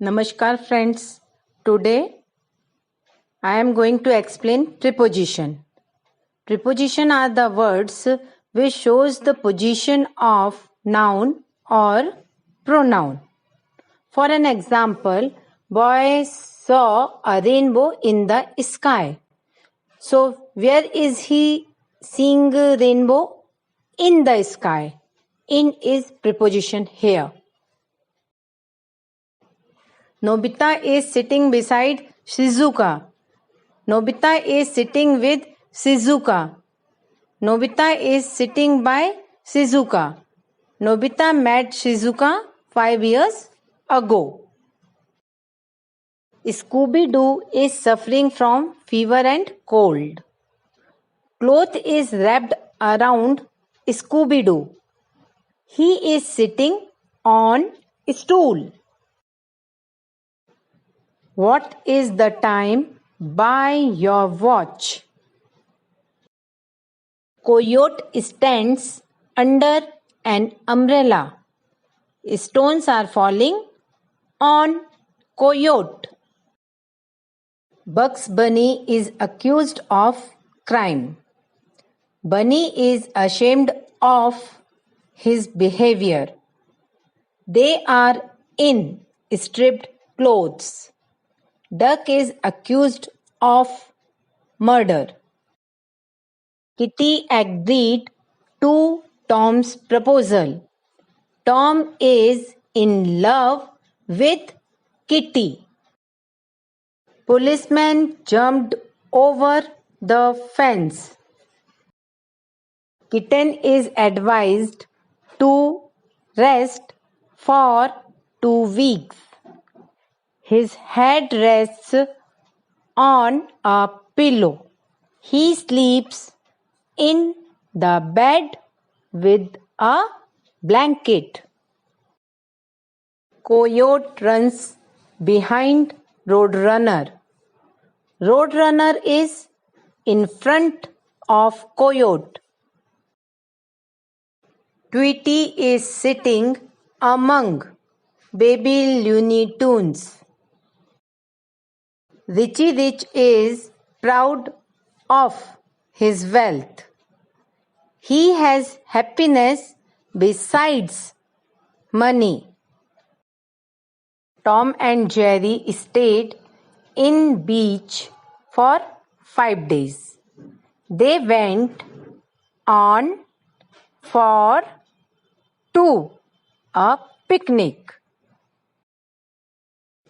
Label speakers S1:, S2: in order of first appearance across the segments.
S1: Namaskar friends. Today I am going to explain preposition. Preposition are the words which shows the position of noun or pronoun. For an example, boy saw a rainbow in the sky. So where is he seeing a rainbow? In the sky. In is preposition here. Nobita is sitting beside Shizuka. Nobita is sitting with Shizuka. Nobita is sitting by Shizuka. Nobita met Shizuka 5 years ago. Scooby-Doo is suffering from fever and cold. Cloth is wrapped around Scooby-Doo. He is sitting on a stool. What is the time by your watch? Coyote stands under an umbrella. Stones are falling on Coyote. Bugs Bunny is accused of crime. Bunny is ashamed of his behavior. They are in stripped clothes. Duck is accused of murder. Kitty agreed to Tom's proposal. Tom is in love with Kitty. Policeman jumped over the fence. Kitten is advised to rest for 2 weeks. His head rests on a pillow. He sleeps in the bed with a blanket. Coyote runs behind Roadrunner. Roadrunner is in front of Coyote. Tweety is sitting among baby Looney Tunes. Richie Rich is proud of his wealth. He has happiness besides money. Tom and Jerry stayed in beach for 5 days. They went on for 2 a picnic.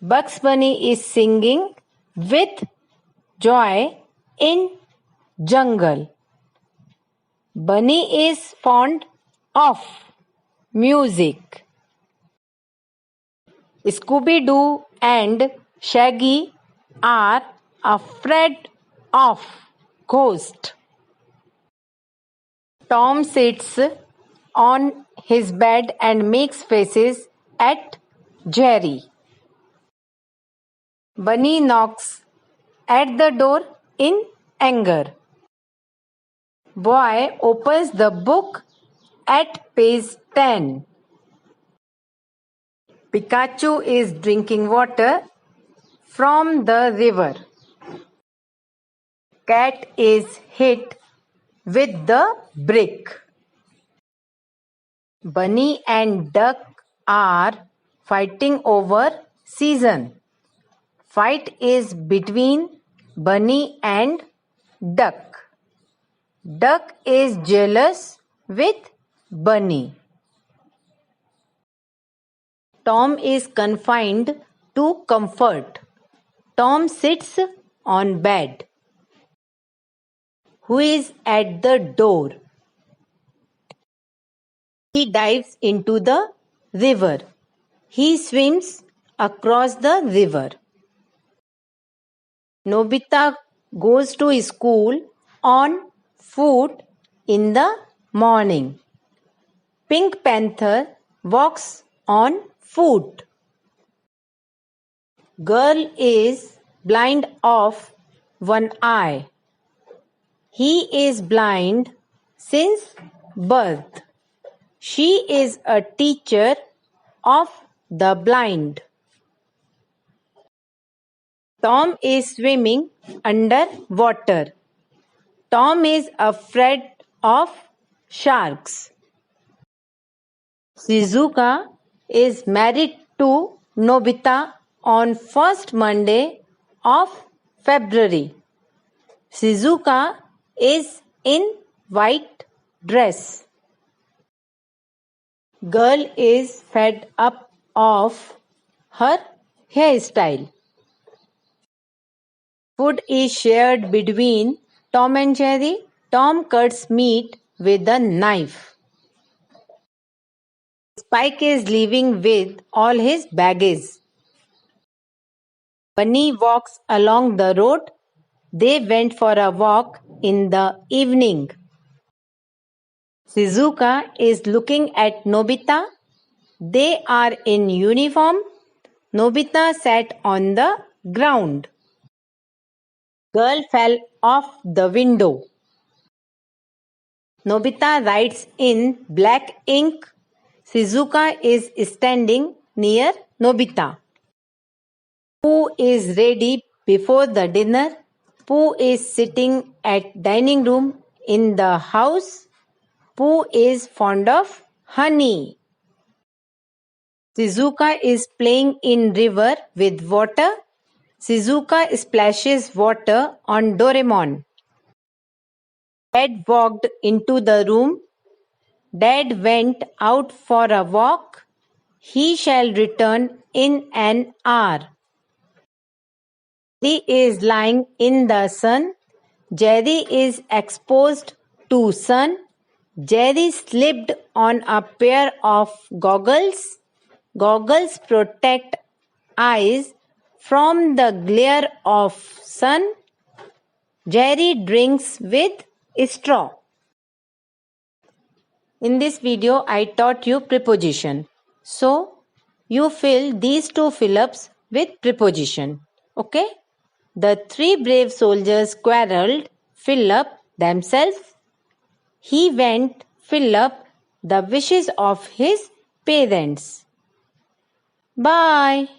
S1: Bugs Bunny is singing with joy in jungle. Bunny is fond of music. Scooby-Doo and Shaggy are afraid of ghosts. Tom sits on his bed and makes faces at Jerry. Bunny knocks at the door in anger. Boy opens the book at page 10. Pikachu is drinking water from the river. Cat is hit with the brick. Bunny and Duck are fighting over season. Fight is between Bunny and Duck. Duck is jealous with Bunny. Tom is confined to comfort. Tom sits on bed. Who is at the door? He dives into the river. He swims across the river. Nobita goes to school on foot in the morning. Pink Panther walks on foot. Girl is blind of one eye. He is blind since birth. She is a teacher of the blind. Tom is swimming under water. Tom is afraid of sharks. Shizuka is married to Nobita on first Monday of February. Shizuka is in white dress. Girl is fed up of her hairstyle. Food is shared between Tom and Jerry. Tom cuts meat with a knife. Spike is leaving with all his baggage. Bunny walks along the road. They went for a walk in the evening. Shizuka is looking at Nobita. They are in uniform. Nobita sat on the ground. Girl fell off the window. Nobita writes in black ink. Shizuka is standing near Nobita. Pooh is ready before the dinner. Pooh is sitting at dining room in the house. Pooh is fond of honey. Shizuka is playing in river with water. Shizuka splashes water on Doraemon. Dad walked into the room. Dad went out for a walk. He shall return in an hour. Jerry is lying in the sun. Jerry is exposed to sun. Jerry slipped on a pair of goggles. Goggles protect eyes from the glare of sun. Jerry drinks with straw. In this video, I taught you preposition. So, you fill these two fill-ups with preposition. Okay? The three brave soldiers quarreled. Fill up themselves. He went. Fill up the wishes of his parents. Bye.